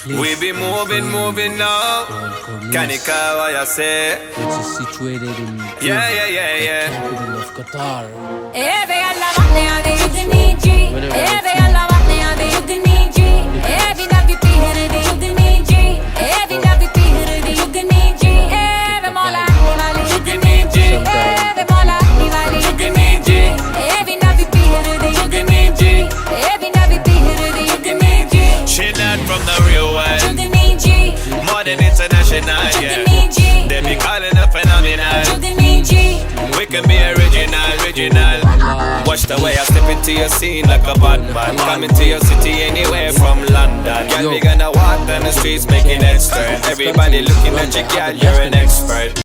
We be moving now. Kanika, what you say? Which is situated in the capital of Qatar. From the real world, more than international, yeah. They be calling a phenomenal. We can be original. Watch the way I step into your scene like a bad man. Coming to your city anywhere from London. Girl, we gonna walk down the streets making it turn. Everybody looking at you, girl, you're an expert.